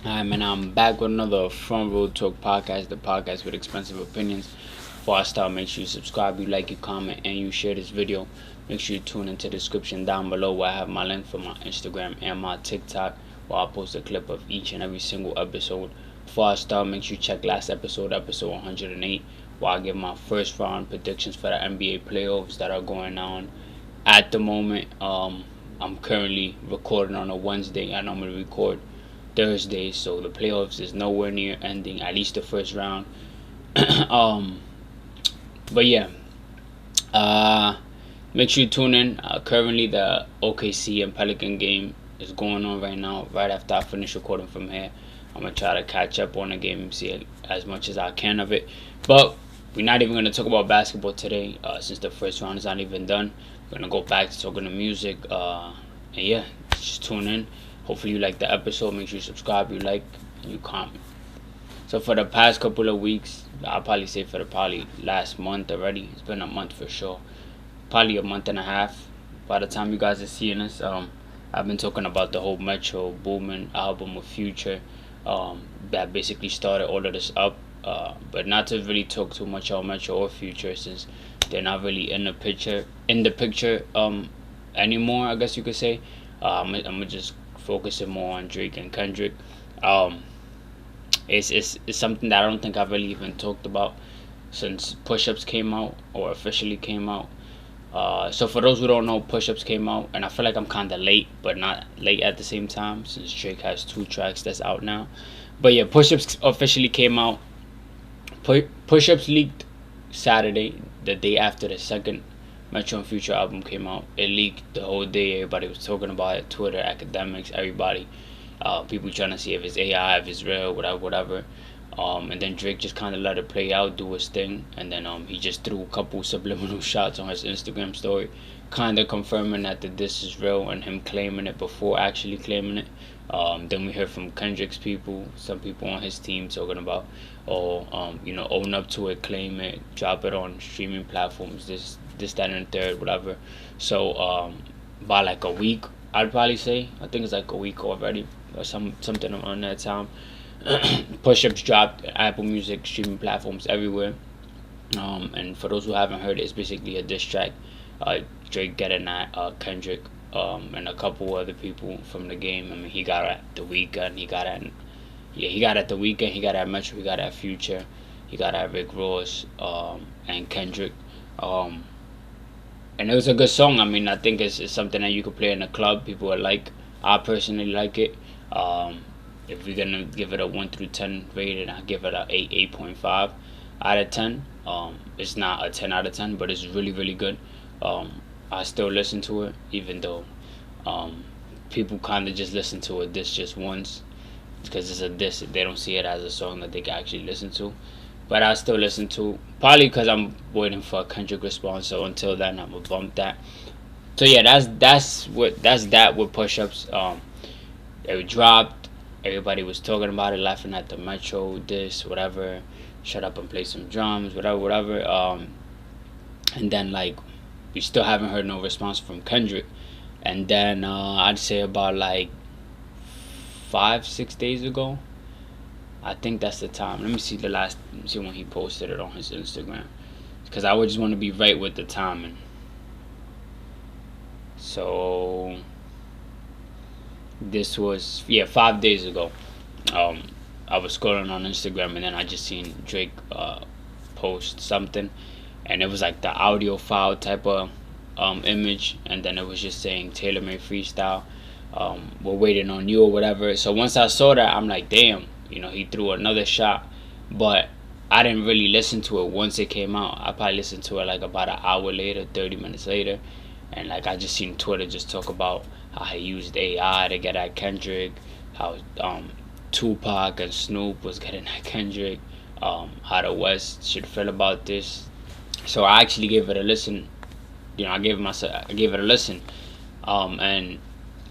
Hi, man. I'm back with another Front Row Talk podcast, the podcast with expensive opinions. Before I start, make sure you subscribe, you like, you comment, and you share this video. Make sure you tune into the description down below where I have my link for my Instagram and my TikTok, where I post a clip of each and every single episode. Before I start, make sure you check last episode, episode 108, where I give my first round predictions for the NBA playoffs that are going on at the moment. I'm currently recording on a Wednesday. I normally record Thursday, so the playoffs is nowhere near ending, at least the first round. um, but yeah, uh, make sure you tune in. Currently, the OKC and Pelican game is going on right now. Right after I finish recording from here, I'm gonna try to catch up on the game and see as much as I can of it. But we're not even gonna talk about basketball today, since the first round is not even done. We're gonna go back to talking to music. And yeah, just tune in. Hopefully you like the episode. Make sure you subscribe, you like, and you comment. So for the past couple of weeks, I'll probably say for the probably last month already. It's been a month for sure. Probably a month and a half. By the time you guys are seeing this, I've been talking about the whole Metro Boomin album with Future. That basically started all of this up. But not to really talk too much about Metro or Future since they're not really in the picture anymore. I guess you could say. I'm gonna just focusing more on Drake and Kendrick. Um, it's something that I don't think I've really even talked about since Push Ups came out or officially came out. So for those who don't know, Push Ups came out, and I feel like I'm kind of late, but not late at the same time since Drake has two tracks that's out now. But yeah, Push Ups officially came out. Push Ups leaked Saturday, the day after the second Metro and Future album came out. It leaked the whole day. Everybody was talking about it. Twitter, academics, everybody. People trying to see if it's AI, if it's real, whatever, whatever. And then Drake just kind of let it play out, do his thing, and then he just threw a couple subliminal shots on his Instagram story, kind of confirming that the diss is real and him claiming it before actually claiming it. Then we heard from Kendricks people, some people on his team talking about, own up to it, claim it, drop it on streaming platforms, this, that, and the third, whatever. So by like a week, I'd probably say, I think it's like a week already, or something on that time. Push-ups dropped, Apple Music, streaming platforms everywhere. And for those who haven't heard it, it's basically a diss track. Drake getting at Kendrick, and a couple other people from the game. I mean, he got at the weekend. He got at the weekend. He got at Metro. He got at Future. He got at Rick Ross, and Kendrick. And it was a good song. I mean, I think it's something that you could play in a club. People would like. I personally like it. If we're gonna give it a 1 through 10 rating, I give it a 8.5 out of 10. It's not a 10 out of 10, but it's really really good. I still listen to it, even though people kind of just listen to it this just once because it's a diss. They don't see it as a song that they can actually listen to. But I still listen to, probably because I'm waiting for a Kendrick response. So until then, I'm gonna bump that. So yeah, that's that with push-ups. It dropped. Everybody was talking about it, laughing at the Metro, this, whatever. Shut up and play some drums, whatever, whatever. And then like we still haven't heard no response from Kendrick. And then I'd say about like 5-6 days ago, I think that's the time. Let me see let me see when he posted it on his Instagram, because I would just want to be right with the timing. So this was 5 days ago. Um, I was scrolling on Instagram and then I just seen Drake post something, and it was like the audio file type of image, and then it was just saying Taylor made freestyle. We're waiting on you or whatever. So once I saw that, I'm like, damn, he threw another shot, but I didn't really listen to it once it came out. I probably listened to it like about an hour later, 30 minutes later, and like I just seen Twitter just talk about how he used AI to get at Kendrick, how Tupac and Snoop was getting at Kendrick, how the West should feel about this. So I actually gave it a listen. I gave it a listen, and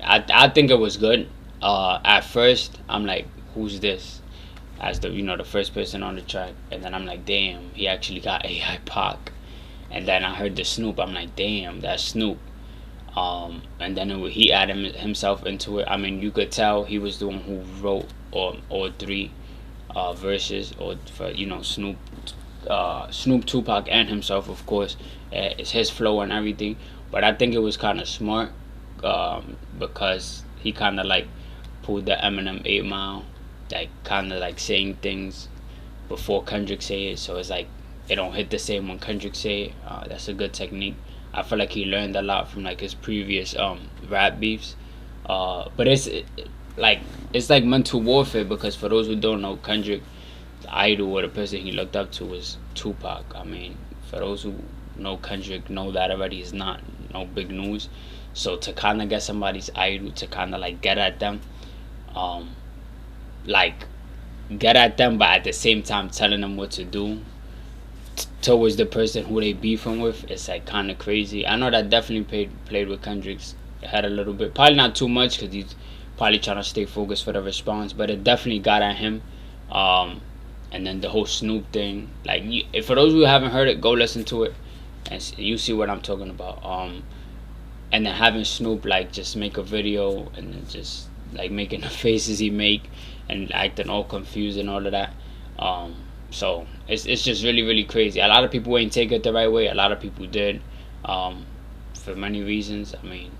I think it was good. At first, I'm like, who's this? As the first person on the track, and then I'm like, damn, he actually got AI Pac. And then I heard the Snoop. I'm like, damn, that's Snoop. And then he added himself into it. I mean, you could tell he was the one who wrote all three verses, or for Snoop, Tupac, and himself, of course. It's his flow and everything. But I think it was kind of smart, because he kind of like pulled the Eminem 8 Mile, like kind of like saying things before Kendrick say it, so it's like it don't hit the same when Kendrick say it. That's a good technique. I feel like he learned a lot from like his previous rap beefs. But like it's like mental warfare, because for those who don't know, Kendrick, the idol or the person he looked up to was Tupac. I mean, for those who know Kendrick, know that already is not no big news. So to kind of get somebody's idol to kind of like um, like get at them, but at the same time telling them what to do towards the person who they beefing with, it's like kind of crazy. I know that definitely played with Kendrick's head a little bit. Probably not too much, because he's probably trying to stay focused for the response, but it definitely got at him. Um, and then the whole Snoop thing, like for those who haven't heard it, go listen to it, and you see what I'm talking about. And then having Snoop like just make a video, and then just like making the faces he make and acting all confused and all of that. Um, so it's just really really crazy. A lot of people ain't take it the right way. A lot of people did, um, for many reasons. I mean,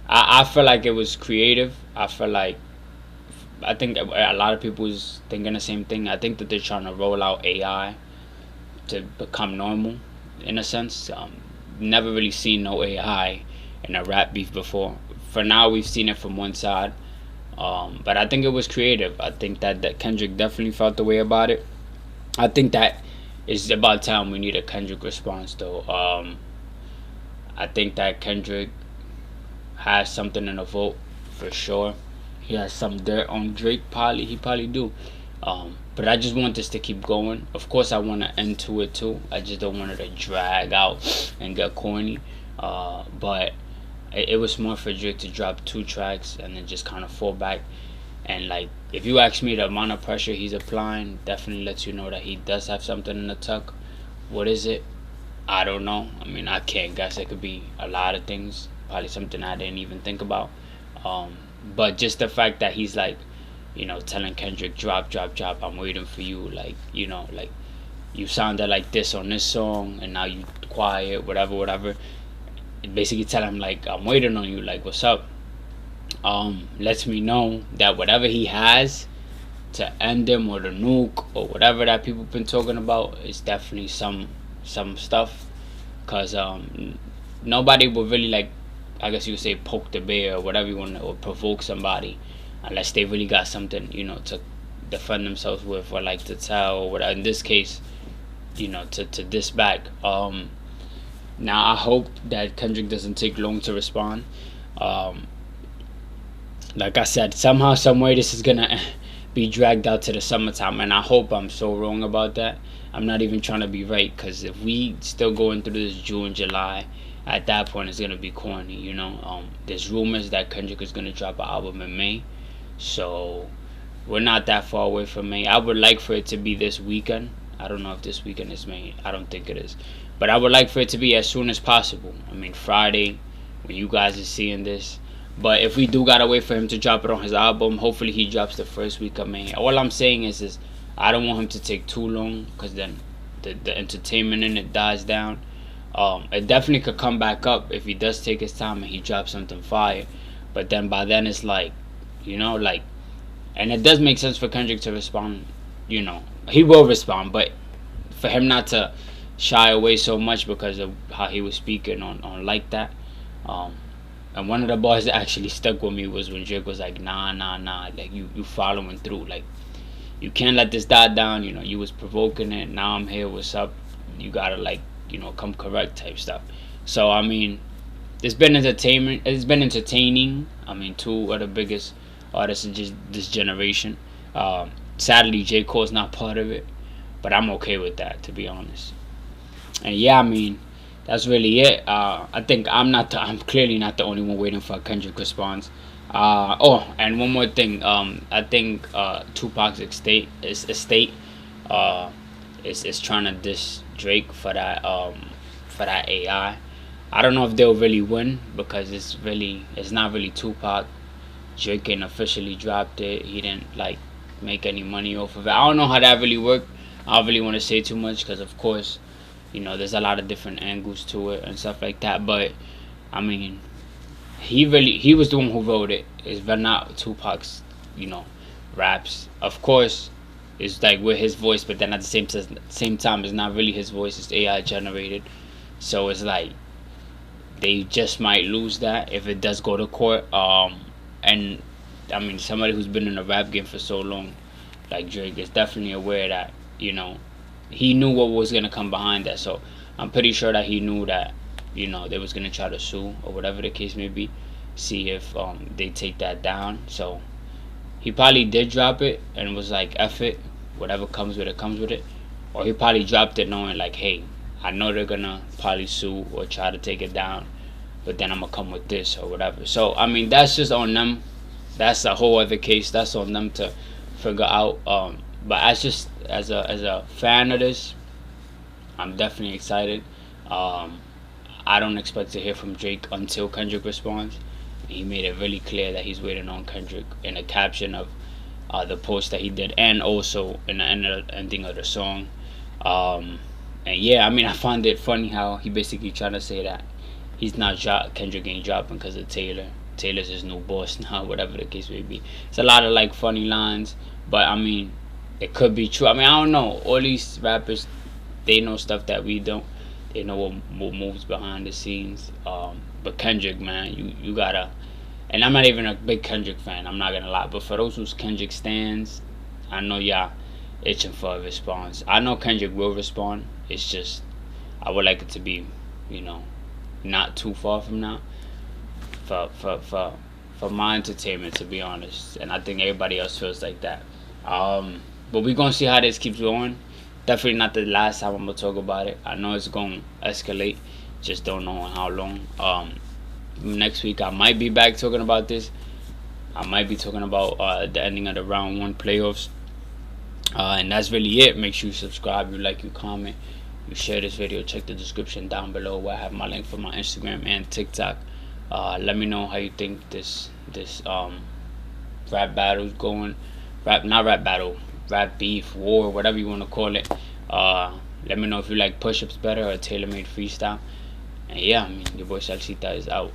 I feel like it was creative. I think a lot of people is thinking the same thing. I think that they're trying to roll out AI to become normal, in a sense. Never really seen no AI in a rap beef before. For now, we've seen it from one side, but I think it was creative. I think that Kendrick definitely felt the way about it. I think that it's about time we need a Kendrick response, though. I think that Kendrick has something in the vote for sure. He has some dirt on Drake, probably. He probably do. But I just want this to keep going. Of course, I want to end to it too. I just don't want it to drag out and get corny. But it was smart for Drake to drop 2 tracks and then just kind of fall back. And like, if you ask me, the amount of pressure he's applying definitely lets you know that he does have something in the tuck. What is it? I don't know. I mean, I can't guess. It could be a lot of things. Probably something I didn't even think about. Um, but just the fact that he's like, telling Kendrick, drop, drop, drop. I'm waiting for you. Like, like you sounded like this on this song, and now you quiet, whatever, whatever. Basically, tell him like, I'm waiting on you. Like, what's up? Lets me know that whatever he has to end him, or the nuke, or whatever that people been talking about, is definitely some stuff. Cause nobody will really, like, I guess you would say, poke the bear or whatever you want, or provoke somebody, unless they really got something, to defend themselves with, or like to tell, or whatever. In this case, to diss back. Now I hope that Kendrick doesn't take long to respond. Um, like I said, somehow, some way, this is gonna be dragged out to the summertime, and I hope I'm so wrong about that. I'm not even trying to be right, because if we still going through this June, July, at that point it's gonna be corny. There's rumors that Kendrick is gonna drop an album in May, so we're not that far away from May. I would like for it to be this weekend. I don't know if this weekend is May. I don't think it is, but I would like for it to be as soon as possible. I mean, Friday, when you guys are seeing this. But if we do gotta wait for him to drop it on his album, hopefully he drops the first week of May. All I'm saying is I don't want him to take too long, because then the entertainment in it dies down. It definitely could come back up if he does take his time and he drops something fire. But then by then it's like, like, and it does make sense for Kendrick to respond. He will respond, but for him not to shy away so much because of how he was speaking on like that. And one of the bars that actually stuck with me was when Drake was like, nah, nah, nah, like you following through, like you can't let this die down. You was provoking it. Now I'm here. What's up? You gotta, like, come correct type stuff. So I mean, it's been entertainment. It's been entertaining. I mean, 2 of the biggest artists in just this generation. Sadly, J. Cole's not part of it, but I'm okay with that, to be honest. And yeah, I mean, that's really it. I think I'm clearly not the only one waiting for a Kendrick response. And one more thing. I think Tupac's estate is trying to diss Drake for that AI. I don't know if they'll really win because it's not really Tupac. Drake ain't officially dropped it. He didn't like make any money off of it. I don't know how that really worked. I don't really want to say too much because of course, there's a lot of different angles to it and stuff like that. But I mean, he was the one who wrote it. It's not Tupac's, you know, raps. Of course, it's like with his voice, but then at the same time, it's not really his voice. It's AI generated. So it's like they just might lose that if it does go to court. And I mean, somebody who's been in the rap game for so long, like Drake, is definitely aware that he knew what was gonna come behind that. So I'm pretty sure that he knew that they was gonna try to sue or whatever the case may be, see if they take that down. So he probably did drop it and was like, F it, whatever comes with it comes with it. Or he probably dropped it knowing like, hey, I know they're gonna probably sue or try to take it down, but then I'm gonna come with this or whatever. So I mean, that's just on them. That's a whole other case. That's on them to figure out. But as a fan of this, I'm definitely excited. Um, I don't expect to hear from Drake until Kendrick responds. He made it really clear that he's waiting on Kendrick in a caption of the post that he did, and also in the ending of the song. Um, and yeah, I mean, I found it funny how he basically trying to say that Kendrick ain't dropping because of Taylor. Taylor's his new boss now, whatever the case may be. It's a lot of like funny lines, but I mean, it could be true. I mean, I don't know. All these rappers, they know stuff that we don't. They know what moves behind the scenes. But Kendrick, man, you gotta. And I'm not even a big Kendrick fan. I'm not gonna lie. But for those who's Kendrick stands, I know y'all itching for a response. I know Kendrick will respond. It's just I would like it to be, you know, not too far from now. For my entertainment, to be honest, and I think everybody else feels like that. But we're gonna see how this keeps going. Definitely not the last time I'm gonna talk about it. I know it's gonna escalate, just don't know how long. Next week I might be back talking about this. I might be talking about the ending of the round one playoffs. And that's really it. Make sure you subscribe, you like, you comment, you share this video. Check the description down below where I have my link for my Instagram and TikTok. Let me know how you think this rap battle's going. Not rap battle, rap beef, war, whatever you want to call it. Let me know if you like push-ups better or tailor-made freestyle. And yeah, I mean, your boy Salcita is out.